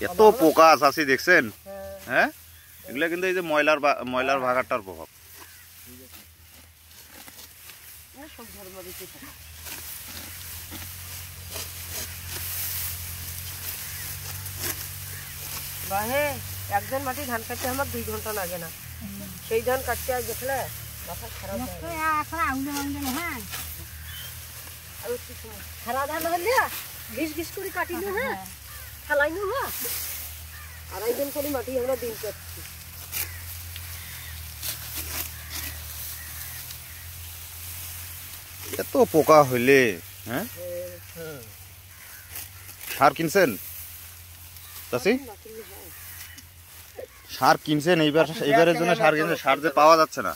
এত পোকা আছে দেখছেন? হ্যাঁ, এগুলা কিন্তু এই যে ময়লার ভাগাটার প্রভাব। একজন মাটি ধান কাটতে আমার 2 ঘন্টা লাগে না, সেই ধান কাটতে আজ দেখলে মাথা খারাপ খারাপ ধান হলে ঘিস ঘিস করে কাটিল। হ্যাঁ, ফেলাই নো। হ্যাঁ, 2.5 দিন করে মাটি আমরা দিন কাটছি। এত পোকা হইলে হ্যাঁ, সার কিনছেন চাষি? সার কিনছেন এইবারের জন্য? সার কিনছেন? সার যে পাওয়া যাচ্ছে না।